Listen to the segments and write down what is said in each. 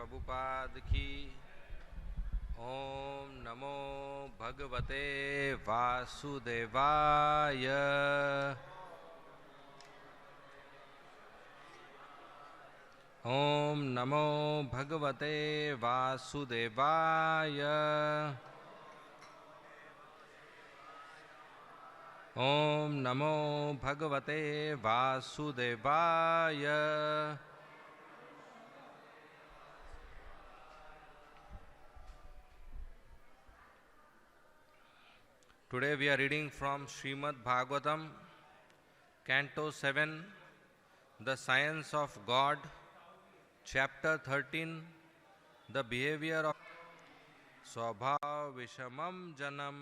प्रभुपाद की। ओम नमो भगवते वासुदेवाय। ओम नमो भगवते वासुदेवाय। ओम नमो भगवते वासुदेवाय। Today we are reading from Srimad Bhagavatam, Canto 7, The Science of God, Chapter 13, The Behavior of Swabhav Vishamam Janam.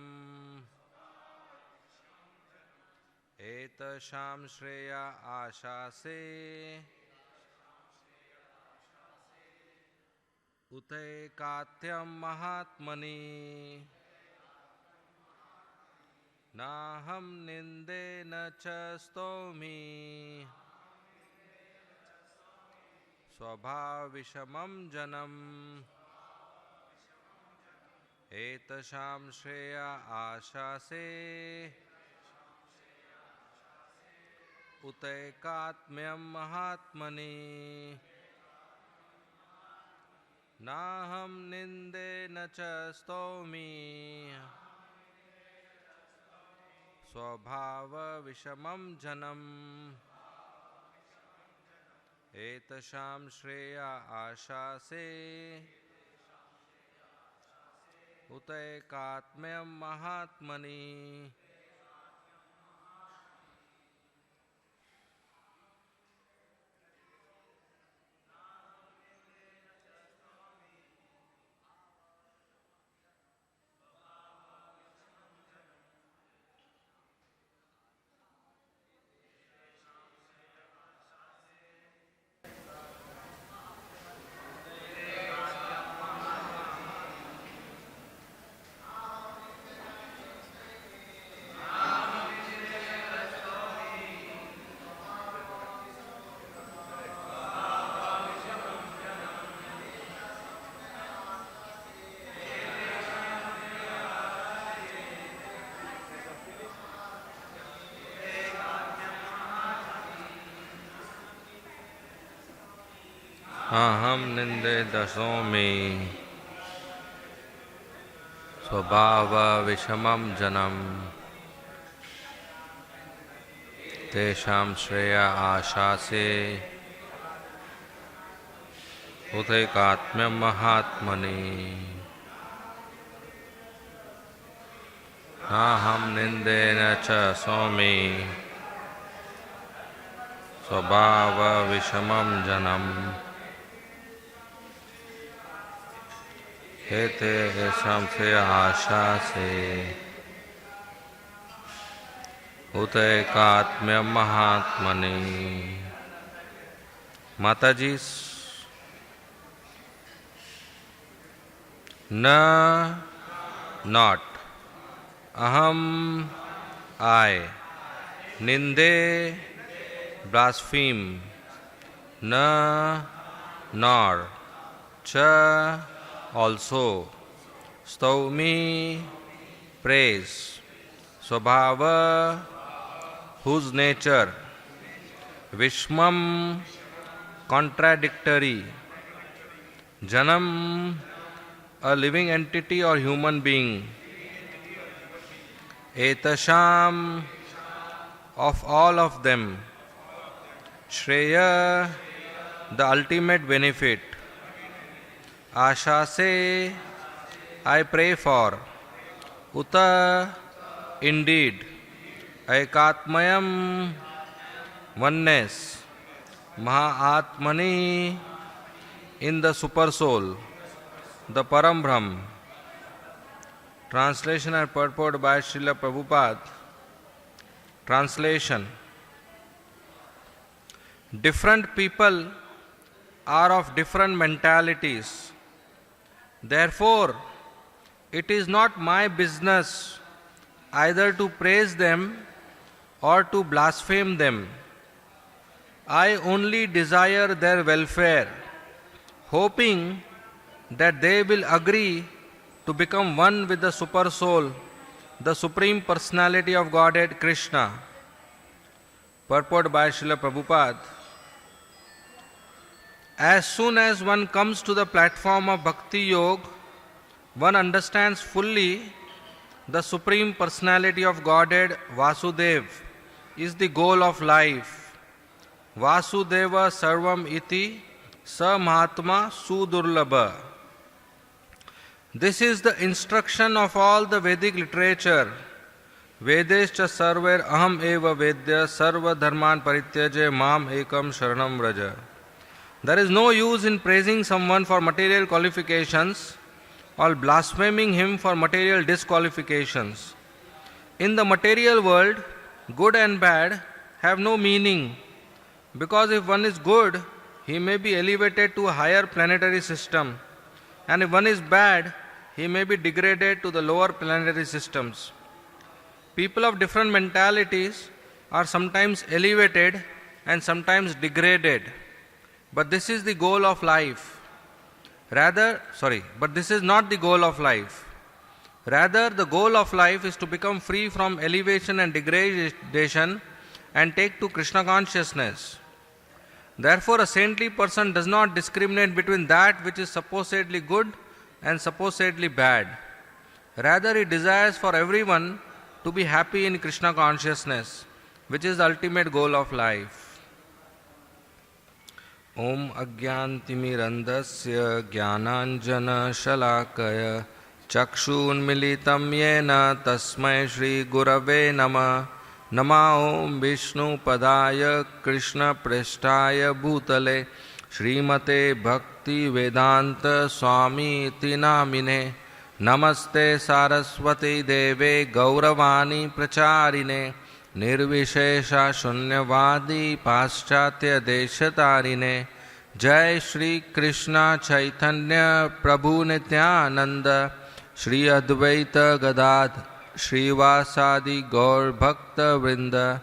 Etasham Shreya Ashase Ute Katyam Mahatmani Naham Ninde Nacha Stomi Swabhav Vishamam Janam. Etasham Shreya Ashase Utekatmyam Mahatmani Naham Ninde Nacha Stomi Swabhava Vishamam Janam. Etasham Shreya Ashase Utekatmyam Mahatmani. अहम निंदे दशों में स्वभाव विषमम जनम तेषां श्रेया आशा से उदैकात्म्यम महात्मनि अहम निंदे न च सौमी स्वभाव विषमम जनम हेते ऐसाम से आशा से उदैकात्म्य महात्मनि. माताजी, न नॉट अहम I निंदे blaspheme न nor च also staumi praise स्वभाव whose nature vishmam contradictory janam a living entity or human being etasham of all of them shreya the ultimate benefit Asha se I pray for Uta indeed Aikatmayam oneness Mahatmani in the super soul the Param Brahm. Translation and purport by Srila Prabhupada. Translation. Different people are of different mentalities. Therefore, it is not my business either to praise them or to blaspheme them. I only desire their welfare, hoping that they will agree to become one with the Super Soul, the Supreme Personality of Godhead Krishna. Purport by Srila Prabhupada. As soon as one comes to the platform of Bhakti Yoga, one understands fully the Supreme Personality of Godhead Vasudev is the goal of life. Vasudeva Sarvam Iti Sa Mahatma Sudurlabha. This is the instruction of all the Vedic literature. Vedescha sarver aham eva vedya sarva dharman parityaje mam ekam sharanam vraja. There is no use in praising someone for material qualifications or blaspheming him for material disqualifications. In the material world, good and bad have no meaning, because if one is good, he may be elevated to a higher planetary system, and if one is bad, he may be degraded to the lower planetary systems. People of different mentalities are sometimes elevated and sometimes degraded, but this is the goal of life. But this is not the goal of life. Rather, the goal of life is to become free from elevation and degradation and take to Krishna consciousness. Therefore, a saintly person does not discriminate between that which is supposedly good and supposedly bad. Rather, he desires for everyone to be happy in Krishna consciousness, which is the ultimate goal of life. Om Agyantimirandasya Jnananjana Shalakaya Chakshunmilitam Yena Tasmai Shri Gurave Nama Nama Om Vishnu Padaya Krishna Preshtaya Bhutale Srimate Bhakti Vedanta Swami Tinamine Namaste Saraswati Deve Gauravani Pracharine Nirvishesha Shunyavadi Paschatya Deshatarine Jai Shri Krishna Chaitanya Prabhu Nityananda Shri Advaita Gadadhar Shrivasadi Gaur Bhakta Vrinda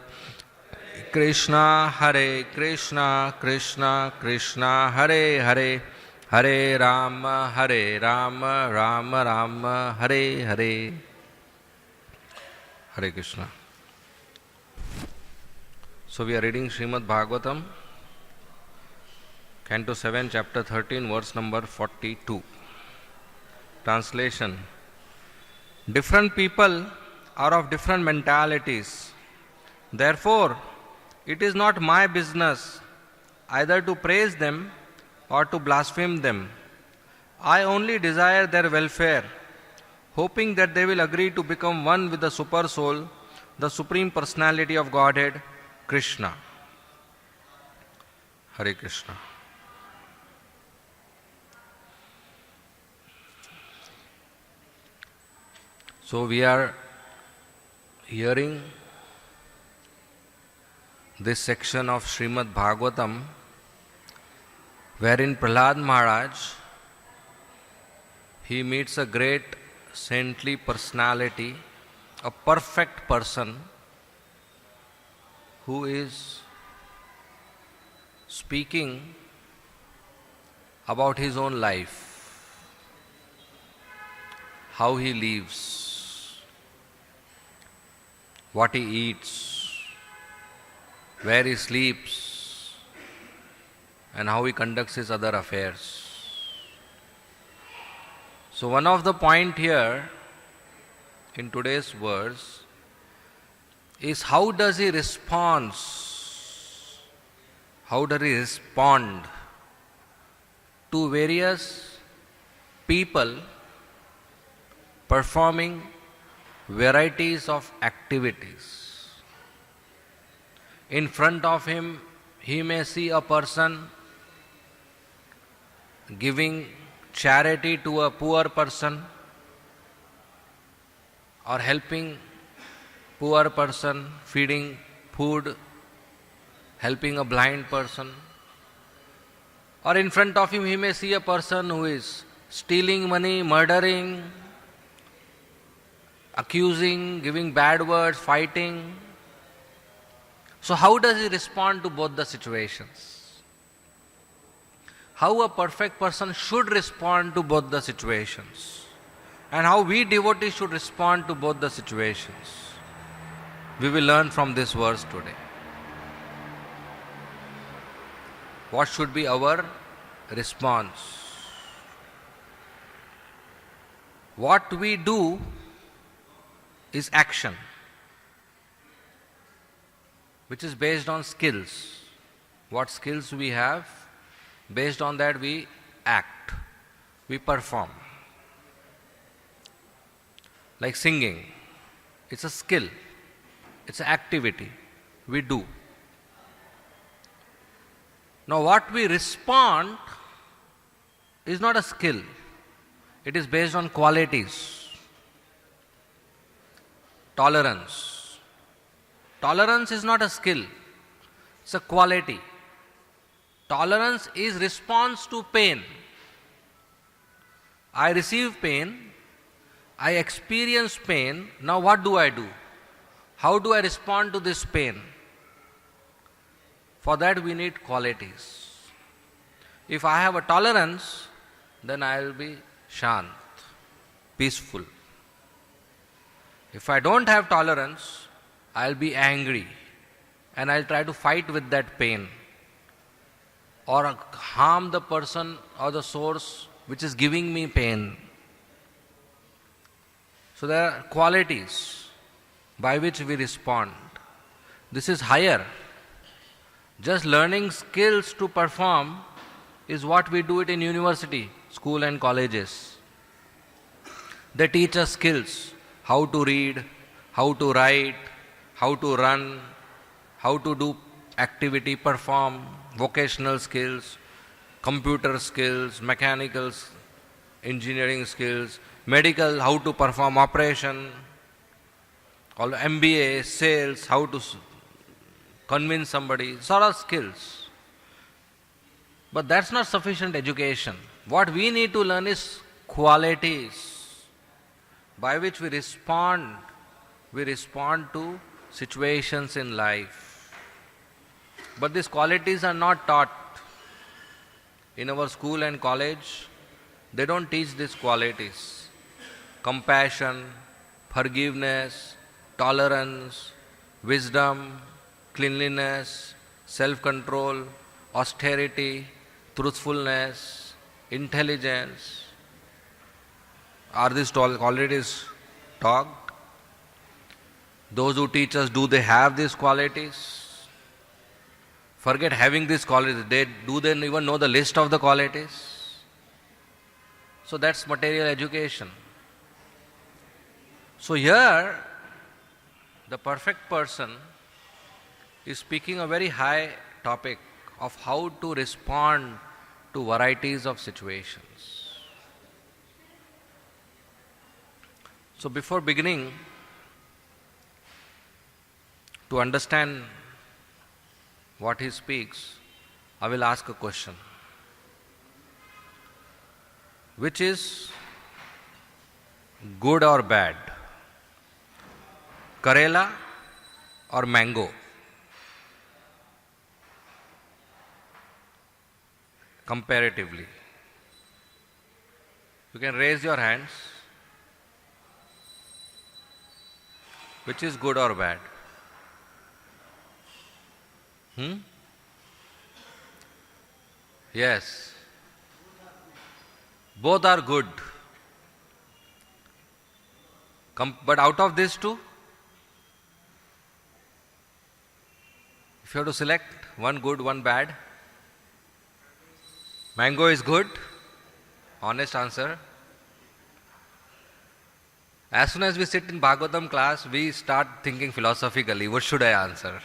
Krishna Hare Krishna Krishna Krishna Hare Hare Hare Rama Rama Rama Hare Hare. Hare Krishna. So we are reading Srimad Bhagavatam, Canto 7, Chapter 13, verse number 42. Translation. Different people are of different mentalities. Therefore, it is not my business either to praise them or to blaspheme them. I only desire their welfare, hoping that they will agree to become one with the Super Soul, the Supreme Personality of Godhead, Krishna. Hare Krishna. So we are hearing this section of Srimad Bhagavatam, wherein Prahlad Maharaj, he meets a great saintly personality, a perfect person who is speaking about his own life, how he lives, what he eats, where he sleeps, and how he conducts his other affairs. So one of the point here in today's verse is how does he respond to various people performing varieties of activities. In front of him, he may see a person giving charity to a poor person or helping poor person, feeding food, helping a blind person. Or in front of him, he may see a person who is stealing money, murdering, accusing, giving bad words, fighting. So how does he respond to both the situations? how a perfect person should respond to both the situations, and how we devotees should respond to both the situations. We will learn from this verse today. What should be our response? What we do is action, which is based on skills. What skills we have, based on that we act, we perform. Like singing, it's a skill, it's an activity we do. Now what we respond is not a skill, it is based on qualities. Tolerance. Tolerance is not a skill, it's a quality. Tolerance is response to pain. I receive pain, I experience pain, now what do I do? How do I respond to this pain? For that we need qualities. If I have a tolerance, then I will be shant, peaceful. If I don't have tolerance, I will be angry and I will try to fight with that pain or harm the person or the source which is giving me pain. So there are qualities by which we respond. This is higher. Just learning skills to perform is what we do it in university, school and colleges. They teach us skills, how to read, how to write, how to run, how to do activity, perform, vocational skills, computer skills, mechanical, engineering skills, medical, how to perform operation, all MBA, sales, how to convince somebody, sort of skills. But that's not sufficient education. What we need to learn is qualities by which we respond to situations in life. But these qualities are not taught. In our school and college, they don't teach these qualities. Compassion, forgiveness, tolerance, wisdom, cleanliness, self-control, austerity, truthfulness, intelligence. Are these qualities taught? Those who teach us, do they have these qualities? Forget having these qualities. Do they even know the list of the qualities? So that's material education. So here, the perfect person is speaking a very high topic of how to respond to varieties of situations. So before beginning, to understand what he speaks, I will ask a question. Which is good or bad? Karela or mango? Comparatively. You can raise your hands. Which is good or bad? Yes. Both are good. But out of these two, if you have to select one good, one bad, mango is good. Honest answer. As soon as we sit in Bhagavatam class, we start thinking philosophically, what should I answer?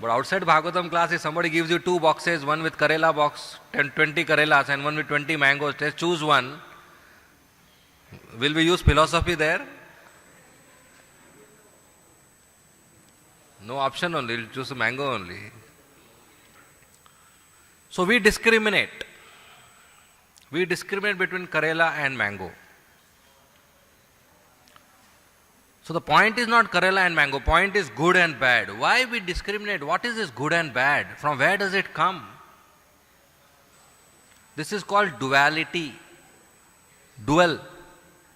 But outside Bhagavatam class, if somebody gives you two boxes, one with Karela box, 20 Karelas and one with 20 mangoes, just choose one. Will we use philosophy there? No option only, we'll choose a mango only. So we discriminate. We discriminate between Karela and mango. So the point is not Karela and mango, point is good and bad. Why we discriminate? What is this good and bad? From where does it come? This is called duality. Dual.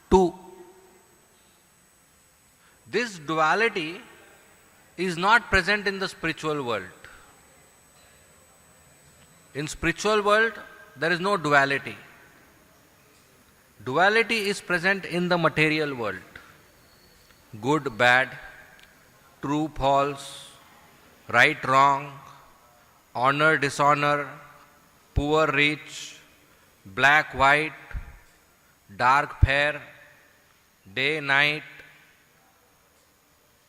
Two. This duality is not present in the spiritual world. In spiritual world, there is no duality. Duality is present in the material world. Good, bad, true, false, right, wrong, honor, dishonor, poor, rich, black, white, dark, fair, day, night,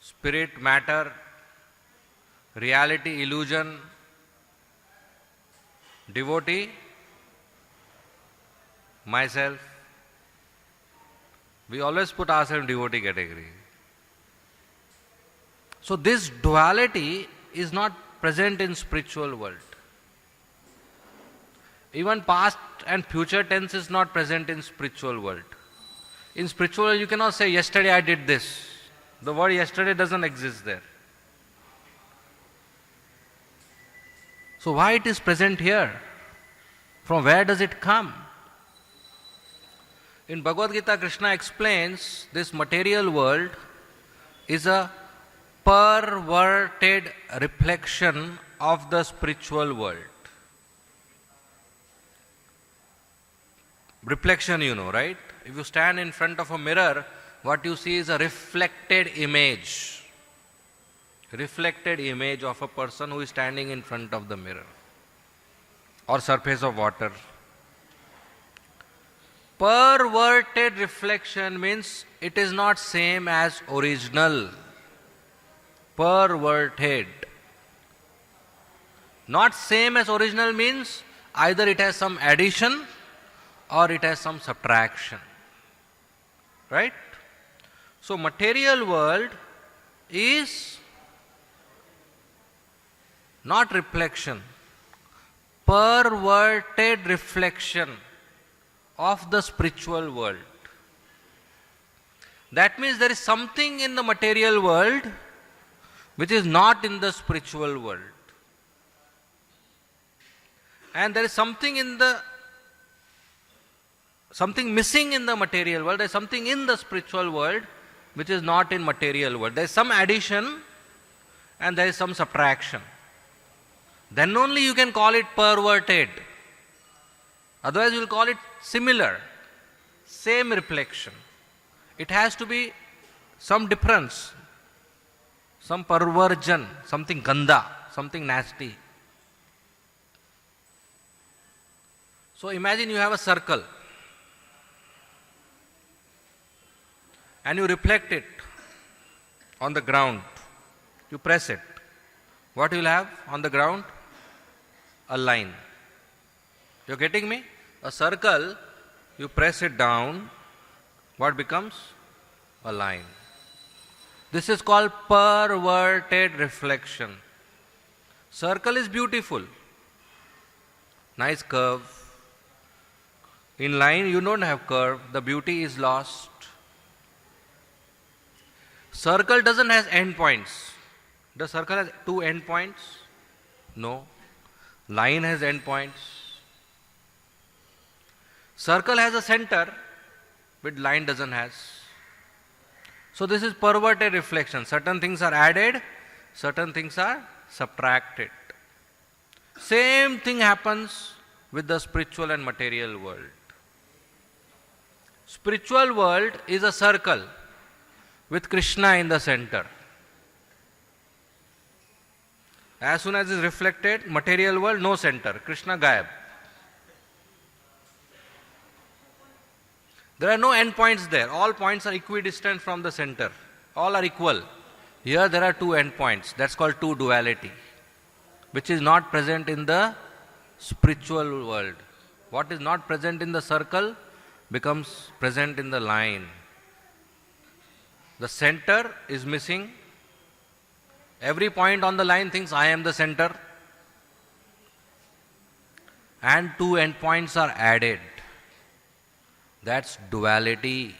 spirit, matter, reality, illusion, devotee, myself. We always put ourselves in devotee category. So this duality is not present in spiritual world. Even past and future tense is not present in spiritual world. In spiritual world, you cannot say, yesterday I did this. The word yesterday doesn't exist there. So why it is present here? From where does it come? In Bhagavad Gita, Krishna explains this material world is a perverted reflection of the spiritual world. Reflection, you know, right? If you stand in front of a mirror, what you see is a reflected image. Reflected image of a person who is standing in front of the mirror or surface of water. Perverted reflection means it is not same as original. Perverted. Not same as original means either it has some addition or it has some subtraction. Right? So material world is not reflection, perverted reflection of the spiritual world. That means there is something in the material world which is not in the spiritual world. And there is something missing in the material world, there is something in the spiritual world which is not in material world. There is some addition and there is some subtraction. Then only you can call it perverted. Otherwise you will call it similar, same reflection. It has to be some difference, some perversion, something ganda, something nasty. So imagine you have a circle and you reflect it on the ground. You press it. What you will have on the ground? A line. You are getting me? A circle, you press it down, what becomes? A line. This is called perverted reflection. Circle is beautiful. Nice curve. In line you don't have curve, the beauty is lost. Circle doesn't have end points. Does circle has two end points? No. Line has end points. Circle has a center, but line doesn't has. So this is perverted reflection. Certain things are added, certain things are subtracted. Same thing happens with the spiritual and material world. Spiritual world is a circle with Krishna in the center. As soon as it is reflected, material world, no center, Krishna gayab. There are no endpoints there. All points are equidistant from the center. All are equal. Here there are two endpoints. That's called two duality, which is not present in the spiritual world. What is not present in the circle becomes present in the line. The center is missing. Every point on the line thinks I am the center. And two endpoints are added. That's duality.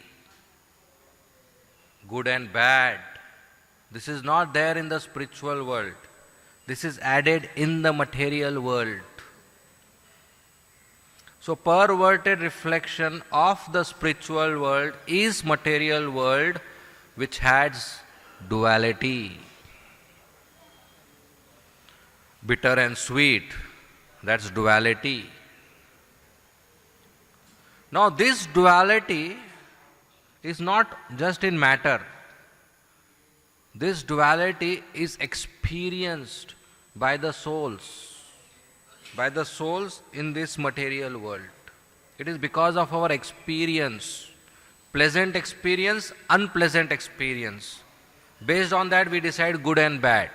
Good and bad. This is not there in the spiritual world. This is added in the material world. So perverted reflection of the spiritual world is material world which has duality. Bitter and sweet, that's duality. Now this duality is not just in matter. This duality is experienced by the souls in this material world. It is because of our experience, pleasant experience, unpleasant experience. Based on that we decide good and bad.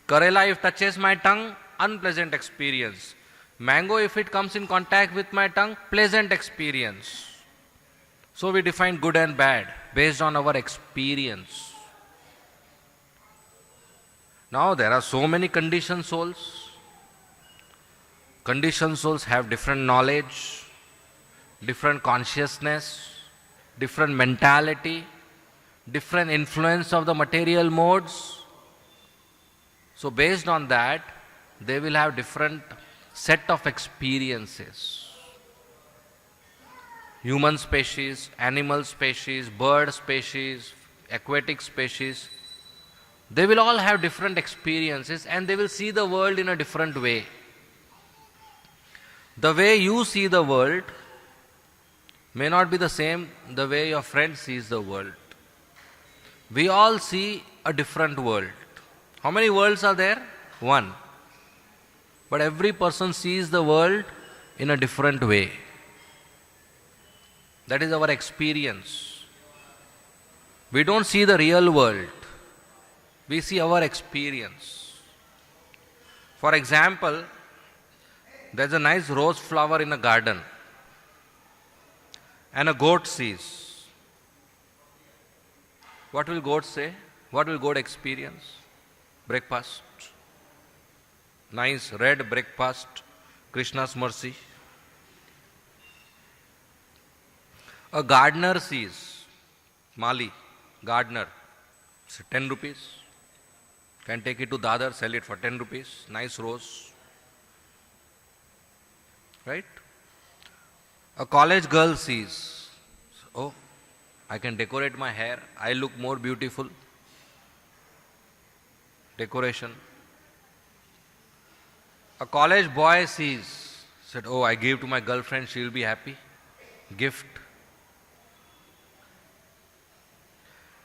Karela if touches my tongue, unpleasant experience. Mango if it comes in contact with my tongue, pleasant experience. So we define good and bad based on our experience. Now there are so many conditioned souls. Conditioned souls have different knowledge, different consciousness, different mentality, different influence of the material modes. So based on that, they will have different set of experiences. Human species, animal species, bird species, aquatic species, they will all have different experiences and they will see the world in a different way. The way you see the world may not be the same the way your friend sees the world. We all see a different world. How many worlds are there? One. But every person sees the world in a different way. That is our experience. We don't see the real world. We see our experience. For example, there's a nice rose flower in a garden and a goat sees. What will goat say? What will goat experience? Breakfast. Nice red breakfast, Krishna's mercy. A gardener sees, Mali, gardener, it's 10 rupees. Can take it to Dadar, sell it for 10 rupees. Nice rose. Right? A college girl sees, oh, I can decorate my hair, I look more beautiful. Decoration. A college boy sees, said, oh, I gave to my girlfriend, she will be happy. Gift.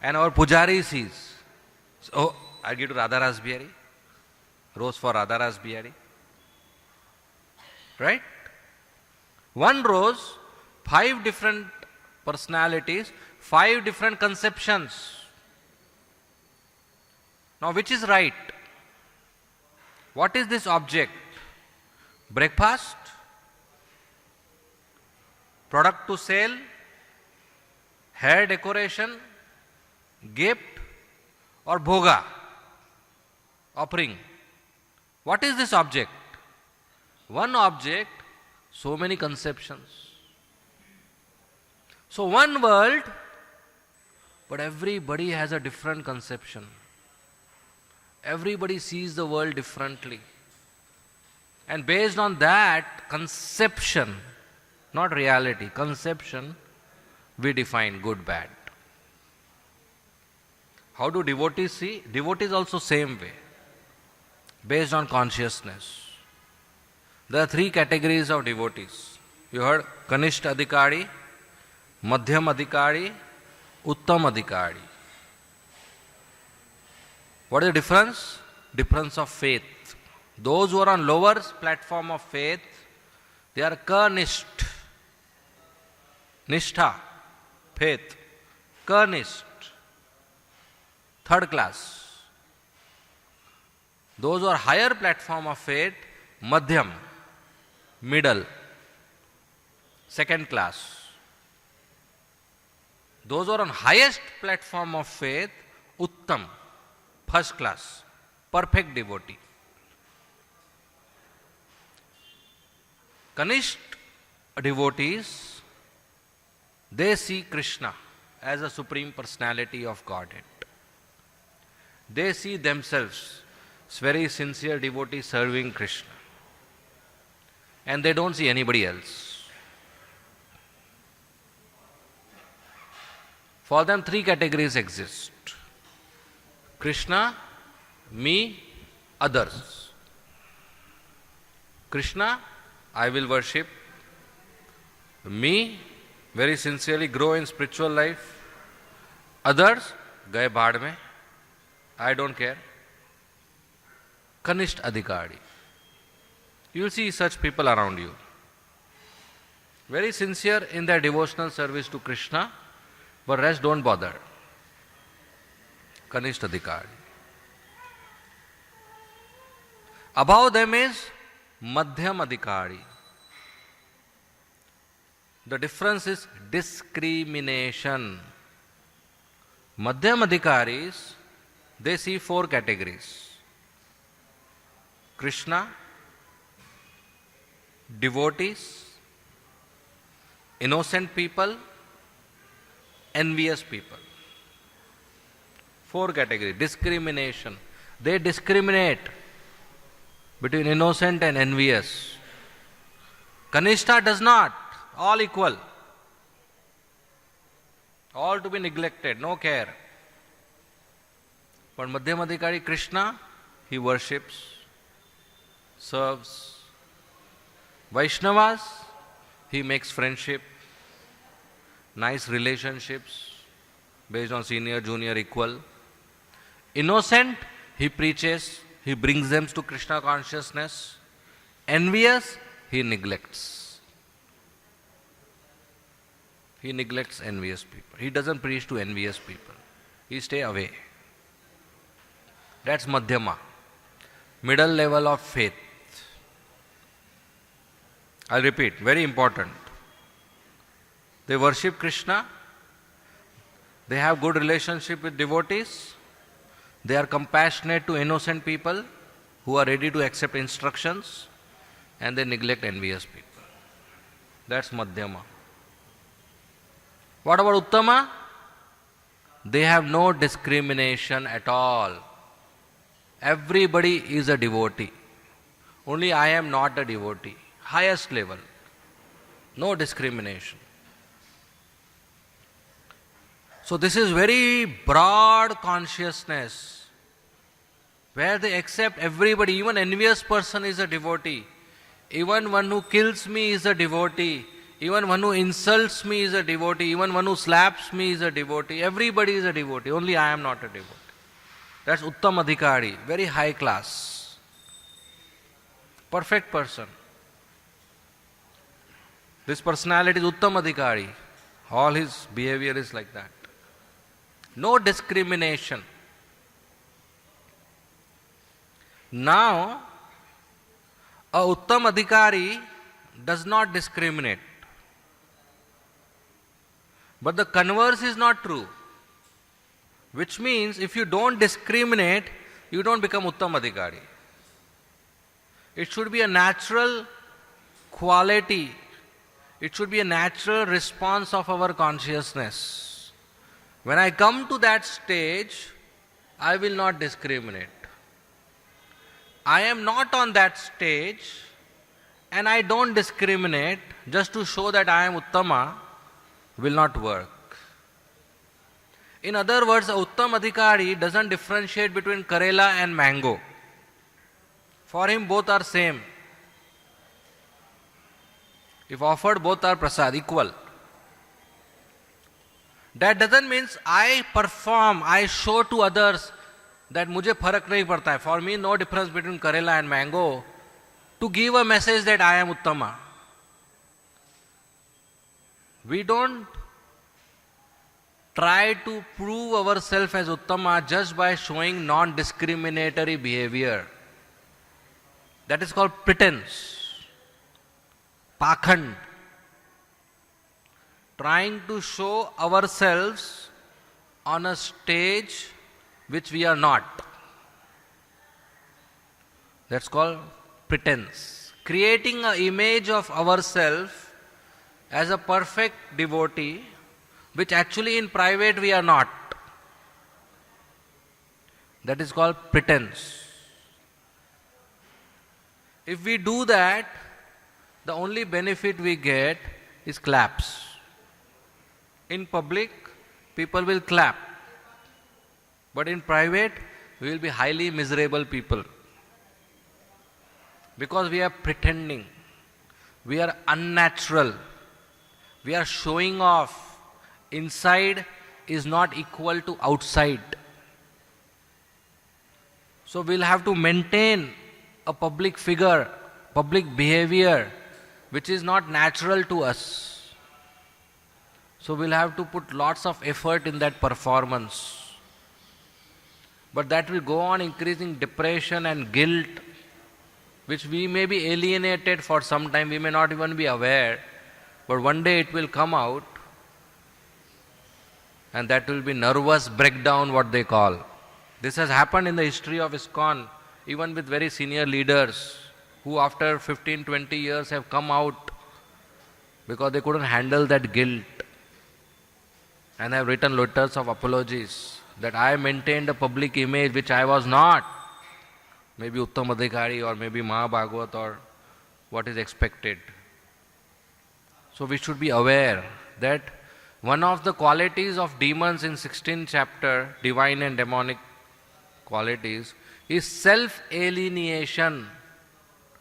And our pujari sees, oh, I give to Radha Rasabihariji, rose for Radha Rasabihariji. Right? One rose, 5 different personalities, 5 different conceptions. Now which is right? What is this object? Breakfast? Product to sell? Hair decoration? Gift? Or bhoga? Offering? What is this object? One object, so many conceptions. So one world, but everybody has a different conception. Everybody sees the world differently. And based on that conception, not reality, conception, we define good, bad. How do devotees see? Devotees also same way, based on consciousness. There are 3 categories of devotees. You heard Kanishta Adhikari, Madhyam Adhikari, Uttam Adhikari. What is the difference? Difference of faith. Those who are on lower platform of faith, they are Kanisht. Nishtha, faith. Kanisht, 3rd class. Those who are higher platform of faith, Madhyam, middle, 2nd class. Those who are on highest platform of faith, Uttam, 1st class, perfect devotee. Kanishta devotees, they see Krishna as a Supreme Personality of Godhead. They see themselves as very sincere devotees serving Krishna. and they don't see anybody else. For them, three categories exist: Krishna, me, others. Krishna, I will worship. Me, very sincerely grow in spiritual life. Others, gaye baad mein, I don't care. Kanisht Adhikari. You will see such people around you. Very sincere in their devotional service to Krishna, but rest don't bother. Kanisht Adhikari. Above them is Madhyam Adhikari. The difference is discrimination. Madhyam Adhikaris, they see four categories: Krishna, devotees, innocent people, envious people. Four categories. Discrimination. They discriminate between innocent and envious. Kanishta does not. All equal. All to be neglected. No care. But Madhyam Adhikari Krishna, he worships, serves. Vaishnavas, he makes friendship, nice relationships based on senior, junior, equal. Innocent, he preaches, he brings them to Krishna consciousness. Envious, he neglects. He neglects envious people. He doesn't preach to envious people. He stay away. That's Madhyama, middle level of faith. I'll repeat, very important. They worship Krishna, they have good relationship with devotees, they are compassionate to innocent people who are ready to accept instructions, and they neglect envious people. That's Madhyama. What about Uttama? They have no discrimination at all. Everybody is a devotee. Only I am not a devotee. Highest level. No discrimination. So this is very broad consciousness where they accept everybody. Even envious person is a devotee. Even one who kills me is a devotee. Even one who insults me is a devotee. Even one who slaps me is a devotee. Everybody is a devotee. Only I am not a devotee. That's Uttam Adhikari. Very high class. Perfect person. This personality is Uttam Adhikari. All his behavior is like that. No discrimination. Now, a Uttam Adhikari does not discriminate. But the converse is not true. Which means if you don't discriminate, you don't become Uttam Adhikari. It should be a natural quality. It should be a natural response of our consciousness. When I come to that stage, I will not discriminate. I am not on that stage and I don't discriminate just to show that I am Uttama will not work. In other words, a Uttam Adhikari doesn't differentiate between Karela and mango. For him, both are same. If offered, both are prasad, equal. That doesn't mean I perform, I show to others that मुझे फर्क नहीं पड़ता है. For me, no difference between Karela and mango. To give a message that I am Uttama. We don't try to prove ourselves as Uttama just by showing non-discriminatory behavior. That is called pretense. Pakhand. Trying to show ourselves on a stage which we are not. That's called pretense. Creating an image of ourselves as a perfect devotee, which actually in private we are not. That is called pretense. If we do that, the only benefit we get is claps. In public, people will clap. But in private, we will be highly miserable people. Because we are pretending. We are unnatural. We are showing off. Inside is not equal to outside. So we'll have to maintain a public figure, public behavior, which is not natural to us. So we'll have to put lots of effort in that performance. But that will go on increasing depression and guilt, which we may be alienated for some time, we may not even be aware, but one day it will come out, and that will be nervous breakdown, what they call. This has happened in the history of ISKCON, even with very senior leaders, who after 15-20 years have come out because they couldn't handle that guilt, and have written letters of apologies that I maintained a public image which I was not. Maybe Uttam Adhikari or maybe Mahabhagavat or what is expected. So we should be aware that one of the qualities of demons in 16th chapter, divine and demonic qualities, is self-alienation.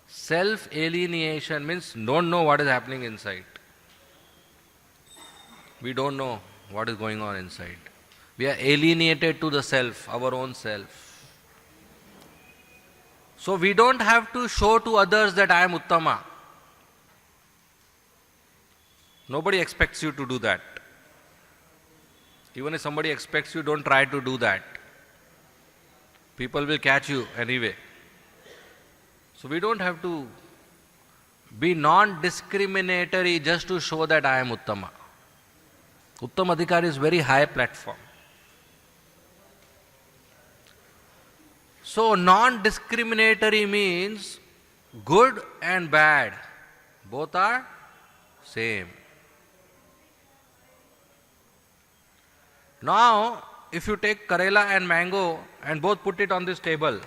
Self-alienation means don't know what is happening inside. We don't know what is going on inside. We are alienated to the self, our own self. So we don't have to show to others that I am Uttama. Nobody expects you to do that. Even if somebody expects you, don't try to do that. People will catch you anyway. So we don't have to be non-discriminatory just to show that I am Uttama. Uttam Adhikari is very high platform. So non-discriminatory means good and bad, both are same. Now, if you take Karela and mango and both put it on this table,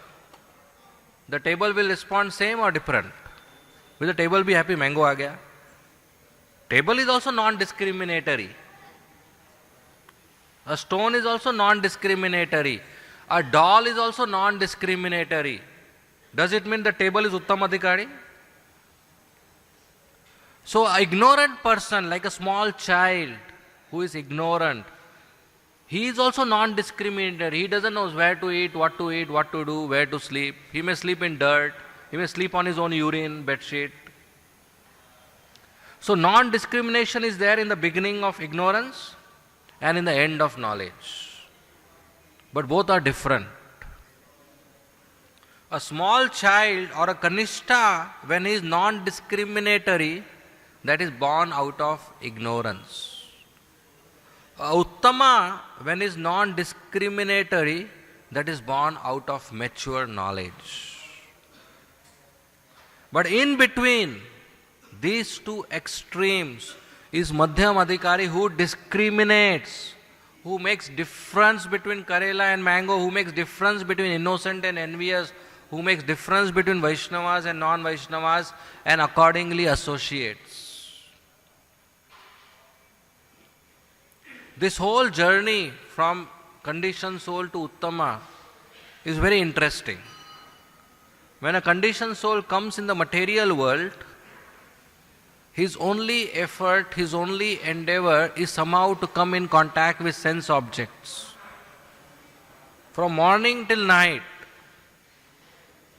the table will respond same or different? Will the table be happy, mango aa gaya? Table is also non-discriminatory. A stone is also non-discriminatory. A doll is also non-discriminatory. Does it mean the table is Uttam Adhikari? So an ignorant person, like a small child who is ignorant, he is also non-discriminatory. He doesn't know where to eat, what to do, where to sleep. He may sleep in dirt. He may sleep on his own urine, bedsheet. So non-discrimination is there in the beginning of ignorance and in the end of knowledge. But both are different. A small child or a Kanishta, when he is non-discriminatory, that is born out of ignorance. A Uttama, when he is non-discriminatory, that is born out of mature knowledge. But in between these two extremes is Madhyam Adhikari, who discriminates, who makes difference between Karela and mango, who makes difference between innocent and envious, who makes difference between Vaishnavas and non-Vaishnavas, and accordingly associates. This whole journey from conditioned soul to Uttama is very interesting. When a conditioned soul comes in the material world, his only effort, his only endeavor is somehow to come in contact with sense objects. From morning till night,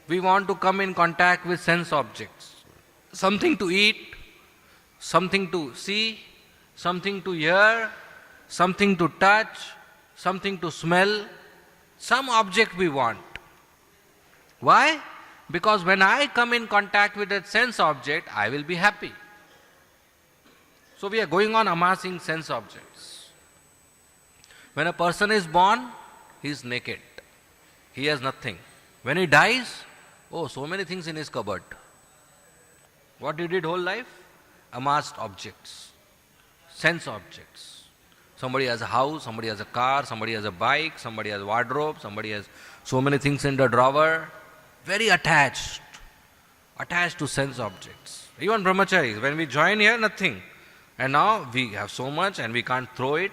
we want to come in contact with sense objects. Something to eat, something to see, something to hear, something to touch, something to smell, some object we want. Why? Because when I come in contact with that sense object, I will be happy. So we are going on amassing sense objects. When a person is born, he is naked. He has nothing. When he dies, oh, so many things in his cupboard. What he did whole life? Amassed objects, sense objects. Somebody has a house, somebody has a car, somebody has a bike, somebody has a wardrobe, somebody has so many things in the drawer. Very attached to sense objects. Even brahmacharis, when we join here, nothing. And now we have so much and we can't throw it.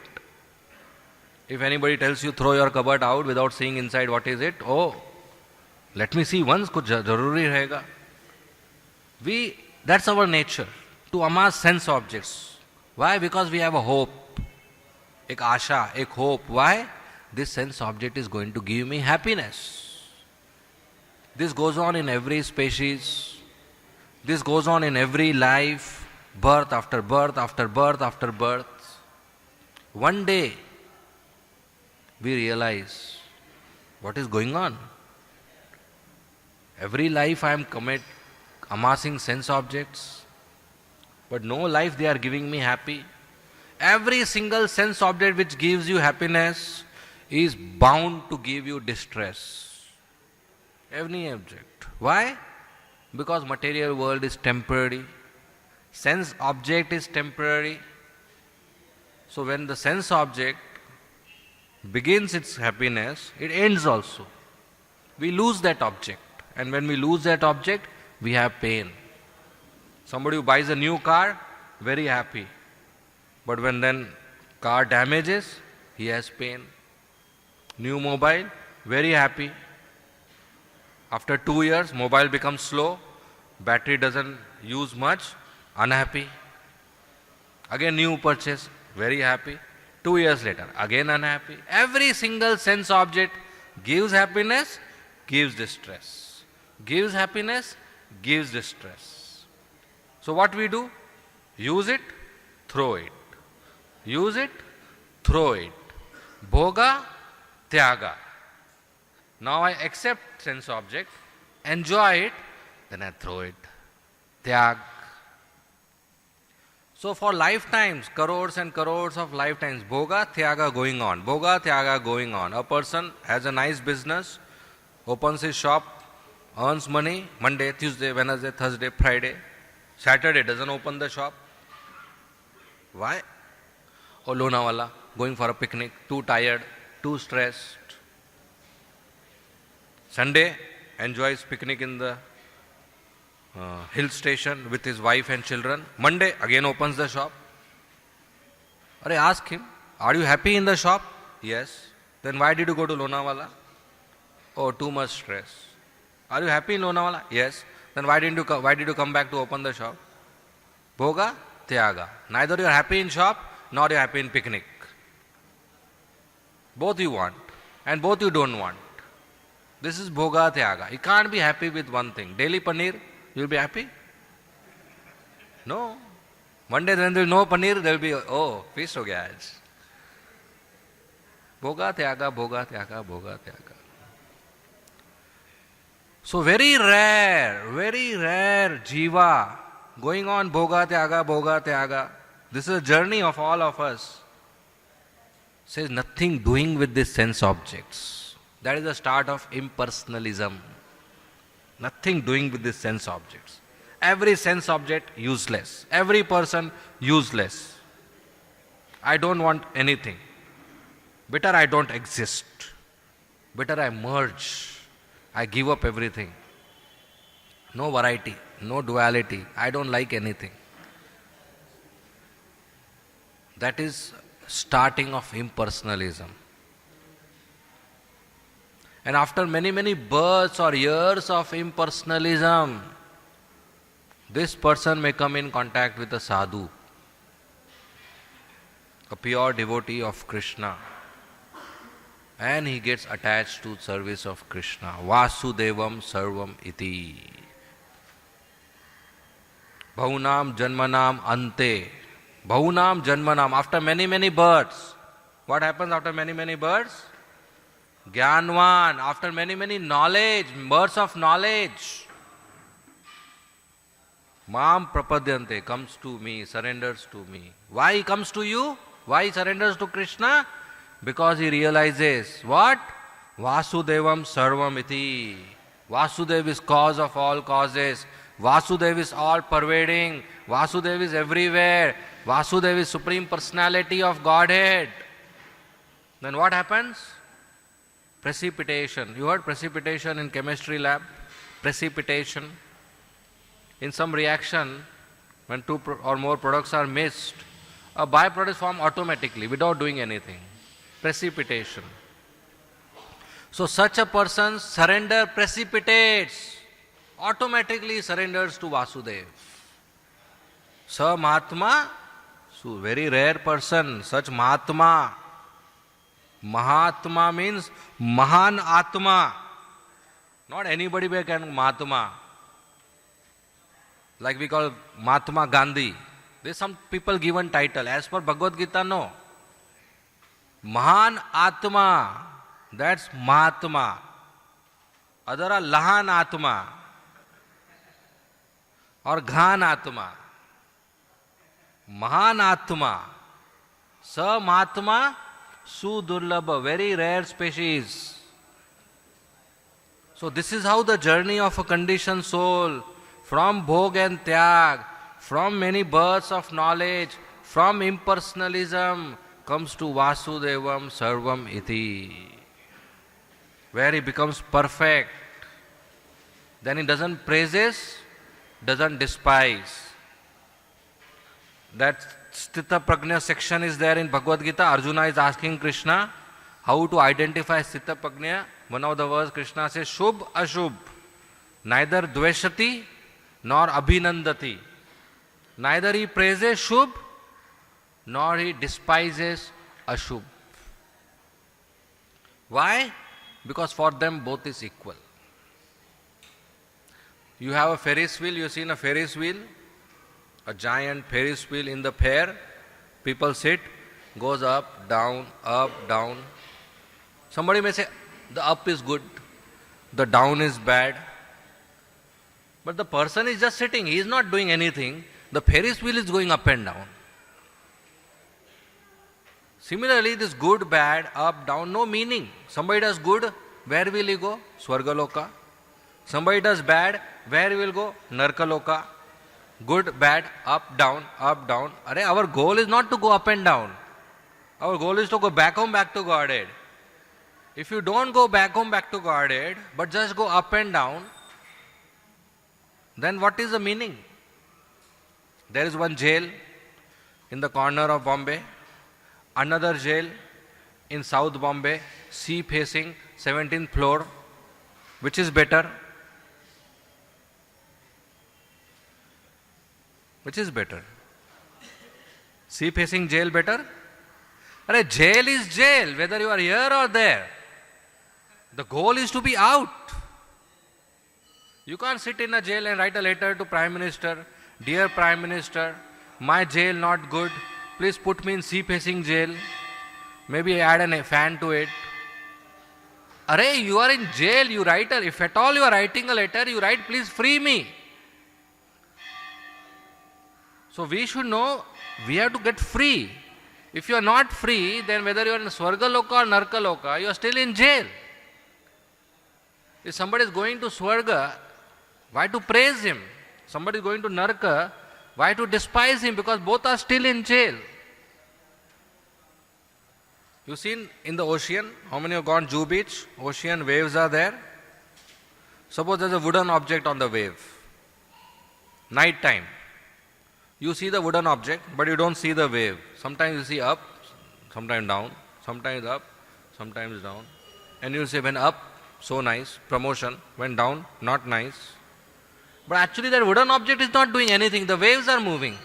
If anybody tells you throw your cupboard out without seeing inside what is it, oh, let me see once, kuch zaruri rahega. That's our nature, to amass sense objects. Why? Because we have a hope, ek asha, ek hope. Why? This sense object is going to give me happiness. This goes on in every species. This goes on in every life, birth after birth after birth after birth. One day, we realize what is going on. Every life I am amassing sense objects, but no life they are giving me happy. Every single sense object which gives you happiness is bound to give you distress. Every object. Why? Because material world is temporary. Sense object is temporary. So when the sense object begins its happiness, it ends also. We lose that object. And when we lose that object, we have pain. Somebody who buys a new car, very happy. But when then car damages, he has pain. New mobile, very happy. After 2 years, mobile becomes slow, battery doesn't use much, unhappy. Again new purchase, very happy. 2 years later, again unhappy. Every single sense object gives happiness, gives distress. Gives happiness, gives distress. So what we do? Use it, throw it. Use it, throw it. Bhoga, tyaga. Now I accept sense object, enjoy it, then I throw it. Tyag. So for lifetimes, crores and crores of lifetimes, bhoga, tyaga going on. Bhoga, tyaga going on. A person has a nice business, opens his shop, earns money, Monday, Tuesday, Wednesday, Thursday, Friday. Saturday doesn't open the shop. Why? Oh, Lonavala, going for a picnic, too tired, too stressed. Sunday, enjoys picnic in the hill station with his wife and children. Monday, again opens the shop. Ask him, are you happy in the shop? Yes. Then why did you go to Lonavala? Oh, too much stress. Are you happy in Lonavala? Yes. Then why did you come back to open the shop? Bhoga, tyaga. Neither you are happy in shop, nor you are happy in picnic. Both you want, and both you don't want. This is bhoga, tyaga. You can't be happy with one thing. Daily paneer, you will be happy? No. Monday when there is no paneer, there will be, oh, feast ho gaya aaj. Bhoga, tyaga, bhoga, tyaga, bhoga, tyaga. So very rare jiva going on bhoga, tyaga. This is a journey of all of us. Says nothing doing with these sense objects. That is the start of impersonalism. Nothing doing with these sense objects. Every sense object useless. Every person useless. I don't want anything. Better I don't exist. Better I merge. I give up everything. No variety, no duality. I don't like anything. That is starting of impersonalism. And after many births or years of impersonalism, this person may come in contact with a sadhu, a pure devotee of Krishna. And he gets attached to service of Krishna. Vasudevam sarvam iti. Bhunam janmanam ante. Bhunam janmanam. After many births. What happens after many births? Gyanvan. After many knowledge, births of knowledge. Mam prapadyante. Comes to me, surrenders to me. Why he comes to you? Why he surrenders to Krishna? Because he realizes what? Vasudevam sarvam iti. Vasudev is cause of all causes. Vasudev is all pervading. Vasudev is everywhere. Vasudev is Supreme Personality of Godhead. Then what happens? Precipitation. You heard precipitation in chemistry lab? Precipitation. In some reaction, When two or more products are mixed, a byproduct is formed automatically without doing anything. Precipitation. So such a person precipitates, automatically surrenders to Vasudev. Sa Mahatma, so very rare person, such Mahatma. Mahatma means Mahan Atma. Not anybody can Mahatma. Like we call Mahatma Gandhi. There's some people given title. As per Bhagavad Gita, no. Mahan Atma. That's Mahatma. Other are Lahan Atma or Ghan Atma. Mahan Atma. Sa Mahatma Sudurlabha, very rare species. So this is how the journey of a conditioned soul from bhog and tyag, from many births of knowledge, from impersonalism comes to Vasudevam Sarvam Iti, where he becomes perfect. Then he doesn't praises, doesn't despise. That Sthita Prajna section is there in Bhagavad Gita. Arjuna is asking Krishna how to identify Sthita Prajna. One of the words Krishna says, Shubh Ashubh, neither dveshati nor abhinandati. Neither he praises Shubh nor he despises Ashubh. Why? Because for them both is equal. You have a Ferris wheel, you have seen a Ferris wheel, a giant Ferris wheel in the fair. People sit, goes up, down, up, down. Somebody may say, the up is good, the down is bad. But the person is just sitting, he is not doing anything. The Ferris wheel is going up and down. Similarly, this good, bad, up, down, no meaning. Somebody does good, where will he go? Swargaloka. Somebody does bad, where will go? Narkaloka. Good, bad, up, down, up, down. Our goal is not to go up and down. Our goal is to go back home, back to Godhead. If you don't go back home, back to Godhead, but just go up and down, then what is the meaning? There is one jail in the corner of Bombay, another jail in South Bombay, sea facing, 17th floor. Which is better? Which is better? Sea facing jail better? Jail is jail, whether you are here or there. The goal is to be out. You can't sit in a jail and write a letter to Prime Minister, Dear Prime Minister, my jail not good, please put me in sea facing jail. Maybe add a fan to it. You are in jail, you write if at all you are writing a letter, you write, please free me. So we should know, we have to get free. If you are not free, then whether you are in Swargaloka or Narkaloka, you are still in jail. If somebody is going to Swarga, why to praise him? Somebody is going to Narka, why to despise him? Because both are still in jail. You seen in the ocean, how many have gone Juhu beach? Ocean waves are there. Suppose there is a wooden object on the wave. Night time. You see the wooden object, but you don't see the wave. Sometimes you see up, sometimes down, sometimes up, sometimes down. And you say, when up, so nice, promotion. When down, not nice. But actually that wooden object is not doing anything. The waves are moving.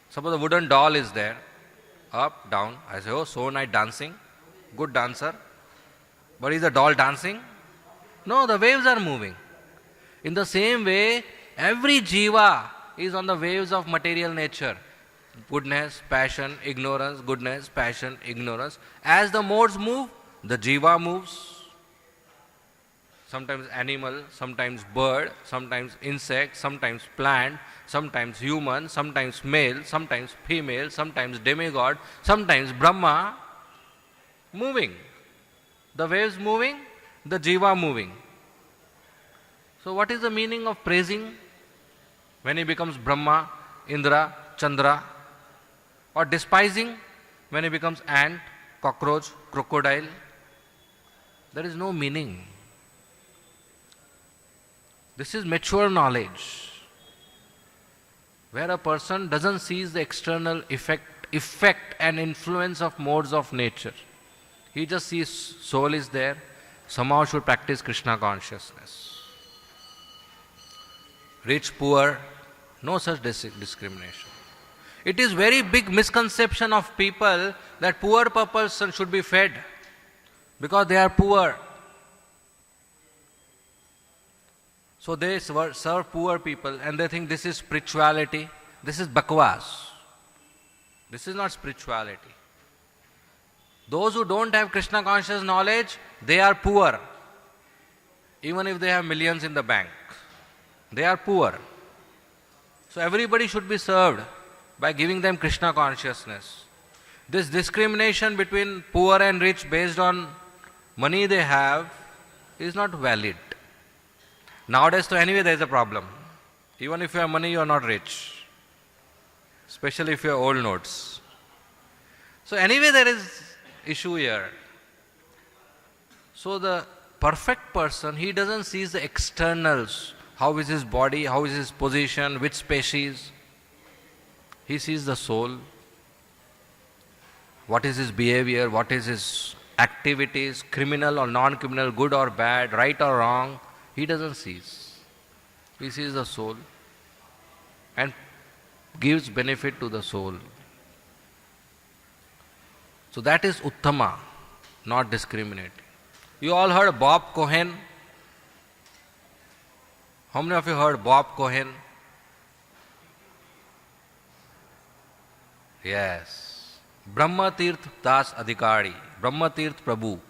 Suppose a wooden doll is there. Up, down. I say, oh, so nice dancing. Good dancer. But is the doll dancing? No, the waves are moving. In the same way, every jiva is on the waves of material nature. Goodness, passion, ignorance, goodness, passion, ignorance. As the modes move, the jiva moves. Sometimes animal, sometimes bird, sometimes insect, sometimes plant, sometimes human, sometimes male, sometimes female, sometimes demigod, sometimes Brahma. Moving. The waves moving, the jiva moving. So what is the meaning of praising when he becomes Brahma, Indra, Chandra? Or despising when he becomes ant, cockroach, crocodile? There is no meaning. This is mature knowledge. where a person doesn't see the external effect and influence of modes of nature. He just sees soul is there, somehow should practice Krishna consciousness. Rich, poor, no such discrimination. It is very big misconception of people that poor person should be fed because they are poor. So they serve poor people and they think this is spirituality. This is bakwas. This is not spirituality. Those who don't have Krishna conscious knowledge, they are poor. Even if they have millions in the bank, they are poor. So everybody should be served by giving them Krishna consciousness. This discrimination between poor and rich based on money they have is not valid. Nowadays, so anyway, there is a problem. Even if you have money, you are not rich. Especially if you have old notes. So anyway, there is issue here. So the perfect person, he doesn't see the externals. How is his body, how is his position, which species. He sees the soul. What is his behavior, what is his activities, criminal or non-criminal, good or bad, right or wrong. He doesn't see. He sees the soul and gives benefit to the soul. So that is Uttama, not discriminating. You all heard Bob Cohen? How many of you heard Bob Cohen? Yes. Brahma Tirth Das Adhikari, Brahma Tirth Prabhu.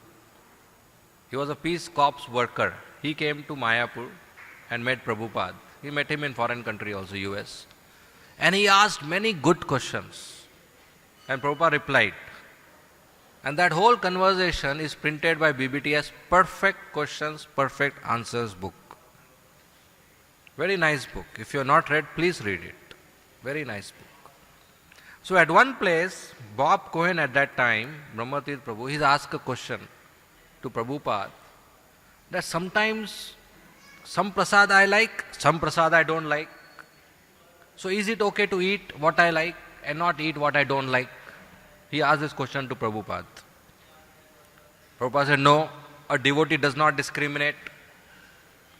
He was a Peace Corps worker. He came to Mayapur and met Prabhupada. He met him in foreign country also, US. And he asked many good questions. And Prabhupada replied. And that whole conversation is printed by BBTS Perfect Questions, Perfect Answers book. Very nice book. If you have not read, please read it. Very nice book. So at one place, Bob Cohen at that time, Brahmatirth Prabhu, he asked a question to Prabhupada that sometimes some prasad I like, some prasad I don't like. So is it okay to eat what I like and not eat what I don't like? He asked this question to Prabhupada. Prabhupada said, no, a devotee does not discriminate,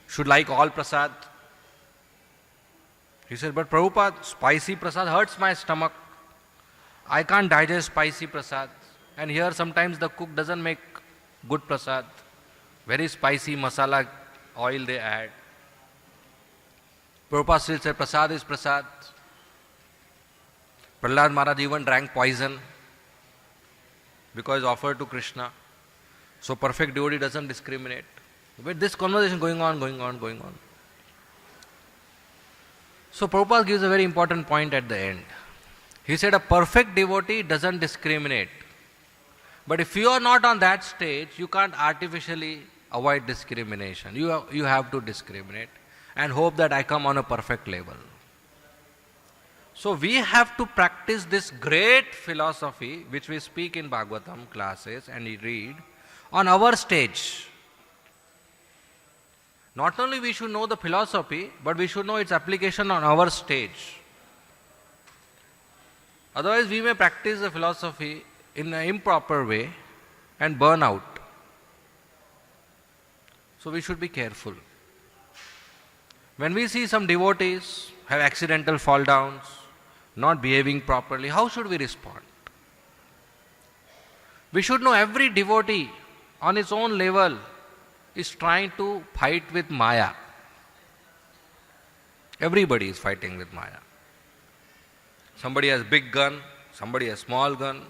should like all prasad. He said, but Prabhupada, spicy prasad hurts my stomach. I can't digest spicy prasad. And here sometimes the cook doesn't make good prasad. Very spicy masala oil they add. Prabhupada still said, prasad is prasad. Prahlad Maharaj even drank poison because it's offered to Krishna. So perfect devotee doesn't discriminate. But this conversation going on. So Prabhupada gives a very important point at the end. He said a perfect devotee doesn't discriminate. But if you are not on that stage, you can't artificially avoid discrimination. You have to discriminate and hope that I come on a perfect level. So we have to practice this great philosophy which we speak in Bhagavatam classes and we read on our stage. Not only we should know the philosophy, but we should know its application on our stage. Otherwise we may practice the philosophy in an improper way and burn out. So we should be careful. When we see some devotees have accidental fall downs, not behaving properly, how should we respond? We should know every devotee on its own level is trying to fight with Maya. Everybody is fighting with Maya. Somebody has big gun, somebody has small gun,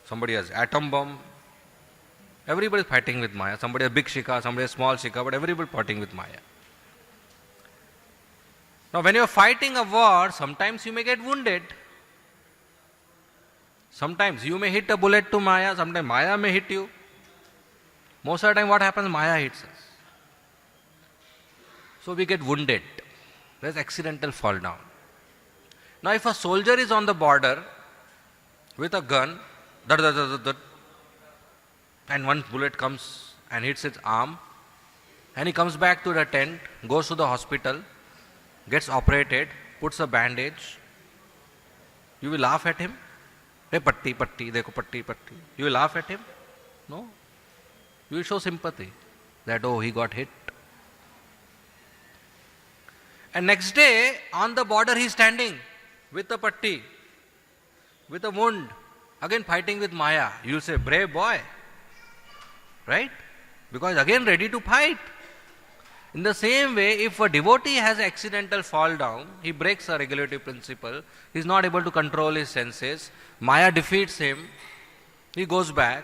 somebody has atom bomb. Everybody is fighting with Maya. Somebody has big shikha, somebody has small shikha, but everybody is fighting with Maya. Now when you are fighting a war, sometimes you may get wounded. Sometimes you may hit a bullet to Maya, sometimes Maya may hit you. Most of the time what happens? Maya hits us. So we get wounded. There is accidental fall down. Now if a soldier is on the border with a gun, and one bullet comes and hits his arm, and he comes back to the tent, goes to the hospital, gets operated, puts a bandage, you will laugh at him? Hey, patti, patti, dekho patti, patti. You will laugh at him? No. You will show sympathy that, oh, he got hit. And next day, on the border, he is standing with a patti, with a wound, again fighting with Maya. You will say, brave boy. Right? Because again ready to fight. In the same way, if a devotee has an accidental fall down, he breaks a regulative principle, he is not able to control his senses, Maya defeats him, he goes back,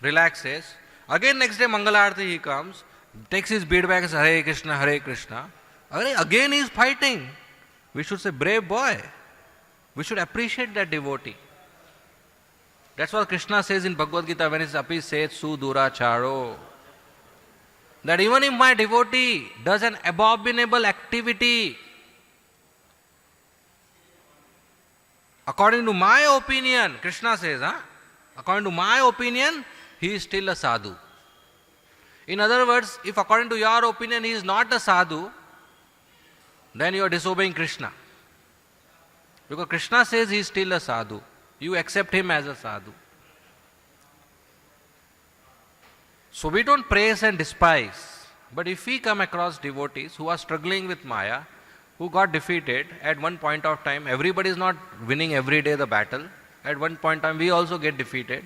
relaxes, again next day Mangalarti he comes, takes his bead bag and says, Hare Krishna, Hare Krishna. Again he is fighting. We should say, brave boy. We should appreciate that devotee. That's what Krishna says in Bhagavad Gita when he says, Api set su duracharo. That even if my devotee does an abominable activity, according to my opinion, Krishna says, according to my opinion, he is still a sadhu. In other words, if according to your opinion he is not a sadhu, then you are disobeying Krishna. Because Krishna says he is still a sadhu. You accept him as a sadhu. So we don't praise and despise. But if we come across devotees who are struggling with Maya, who got defeated at one point of time, everybody is not winning every day the battle. At one point of time we also get defeated.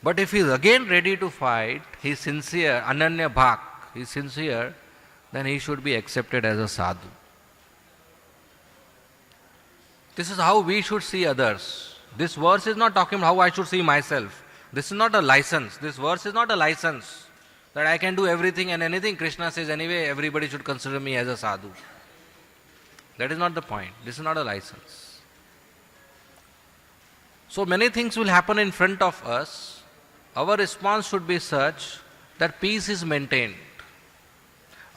But if he is again ready to fight, he is sincere, ananya bhak, he is sincere, then he should be accepted as a sadhu. This is how we should see others. This verse is not talking about how I should see myself. This is not a license. This verse is not a license that I can do everything and anything. Krishna says anyway, everybody should consider me as a sadhu. That is not the point. This is not a license. So many things will happen in front of us. Our response should be such that peace is maintained.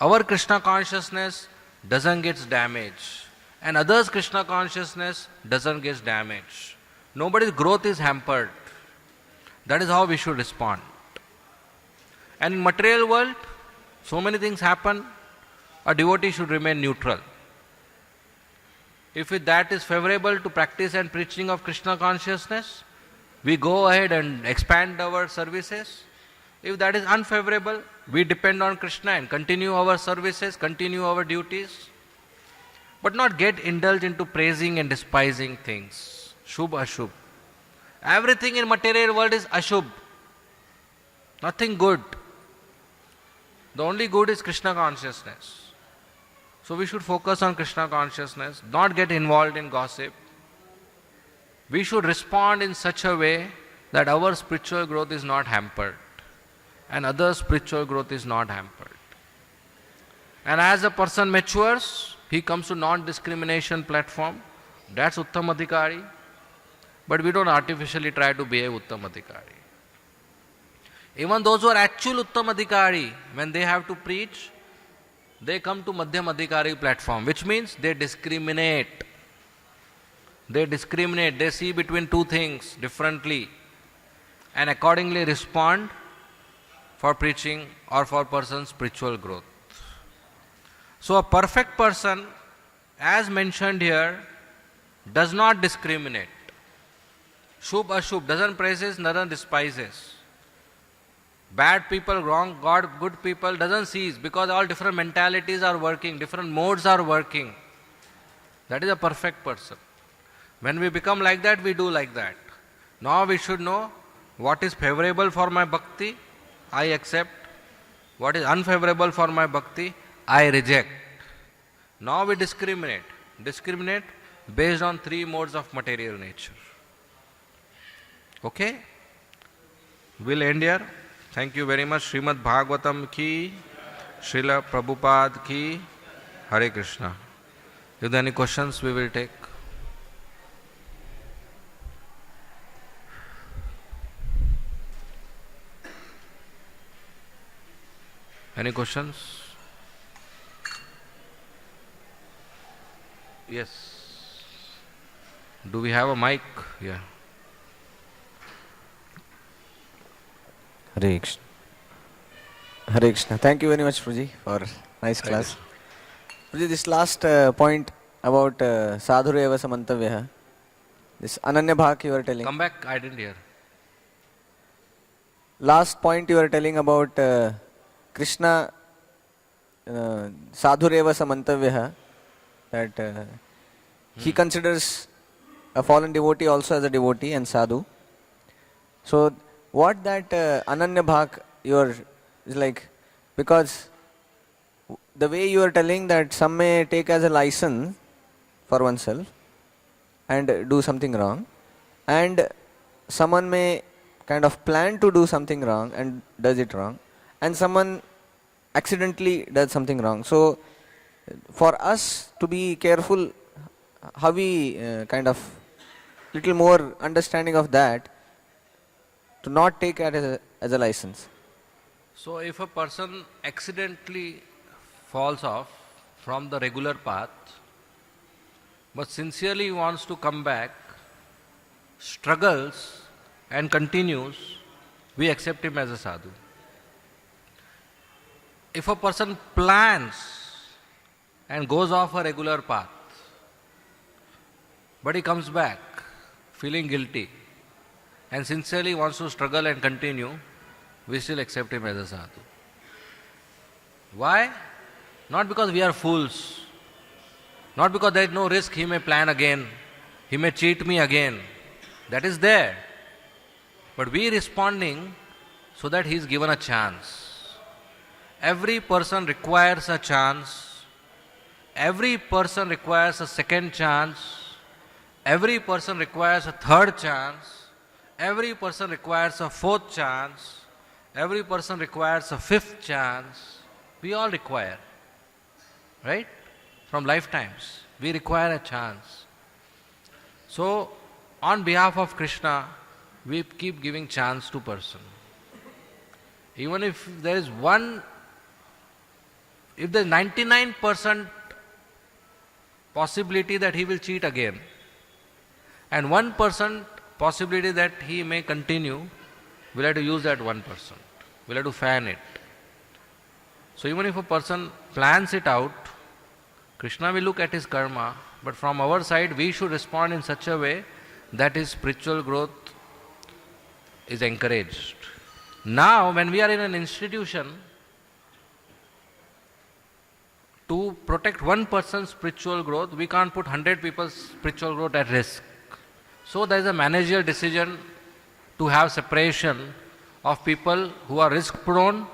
Our Krishna consciousness doesn't get damaged. And others' Krishna consciousness doesn't get damaged. Nobody's growth is hampered. That is how we should respond. And in material world, so many things happen. A devotee should remain neutral. If that is favorable to practice and preaching of Krishna consciousness, we go ahead and expand our services. If that is unfavorable, we depend on Krishna and continue our services, continue our duties. But not get indulged into praising and despising things. Shubh, ashubh. Everything in material world is ashubh. Nothing good. The only good is Krishna consciousness. So we should focus on Krishna consciousness, not get involved in gossip. We should respond in such a way that our spiritual growth is not hampered and others' spiritual growth is not hampered. And as a person matures, he comes to non-discrimination platform. That's Uttamadhikari. But we don't artificially try to behave Uttamadhikari. Even those who are actual Uttamadhikari, when they have to preach, they come to Madhyamadhikari platform, which means they discriminate. They discriminate. They see between two things differently and accordingly respond for preaching or for person's spiritual growth. So a perfect person, as mentioned here, does not discriminate. Shubh, ashubh, doesn't praises, doesn't despises. Bad people, wrong, God, good people, doesn't cease because all different mentalities are working, different modes are working. That is a perfect person. When we become like that, we do like that. Now we should know what is favorable for my bhakti, I accept. What is unfavorable for my bhakti, I reject. Now we discriminate. Discriminate based on three modes of material nature. Okay? We'll end here. Thank you very much. Srimad Bhagavatam ki, Srila Prabhupada ki, Hare Krishna. If there are any questions, we will take. Any questions? Yes. Do we have a mic? Yeah. Hare Krishna. Hare Krishna. Thank you very much, Prabhuji, for nice class. This last point about sadhureva samantavya, this ananya bhak you were telling. Come back, I didn't hear. Last point you were telling about Krishna sadhureva samantavya, that he considers a fallen devotee also as a devotee and sadhu. So what that ananya bhak is like, because the way you are telling that some may take as a license for oneself and do something wrong, and someone may kind of plan to do something wrong and does it wrong, and someone accidentally does something wrong. So for us to be careful, how we kind of little more understanding of that, to not take it as a license. So if a person accidentally falls off from the regular path, but sincerely wants to come back, struggles and continues, we accept him as a sadhu. If a person plans and goes off a regular path, but he comes back feeling guilty and sincerely wants to struggle and continue, we still accept him as a sadhu. Why? Not because we are fools, not because there is no risk he may plan again, he may cheat me again. That is there. But we responding so that he is given a chance. Every person requires a chance. Every person requires a second chance. Every person requires a third chance. Every person requires a fourth chance. Every person requires a fifth chance. We all require. Right? From lifetimes. We require a chance. So, on behalf of Krishna, we keep giving chance to person. Even if there is 99% possibility that he will cheat again, and 1% possibility that he may continue, we'll have to use that 1%. We'll have to fan it. So even if a person plans it out, Krishna will look at his karma, but from our side we should respond in such a way that his spiritual growth is encouraged. Now when we are in an institution, to protect one person's spiritual growth, we can't put 100 people's spiritual growth at risk. So there is a managerial decision to have separation of people who are risk prone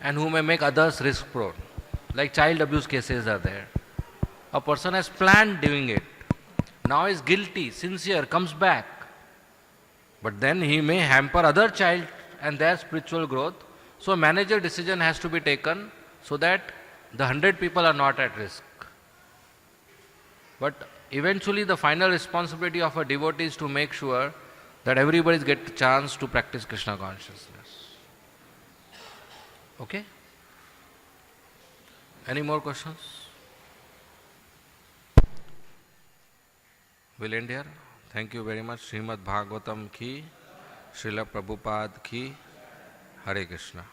and who may make others risk prone. Like child abuse cases are there. A person has planned doing it, now is guilty, sincere, comes back, but then he may hamper other child and their spiritual growth. So a managerial decision has to be taken so that the 100 people are not at risk. But eventually the final responsibility of a devotee is to make sure that everybody gets a chance to practice Krishna consciousness. Okay? Any more questions? We'll end here. Thank you very much. Srimad Bhagavatam ki, Srila Prabhupada ki, Hare Krishna.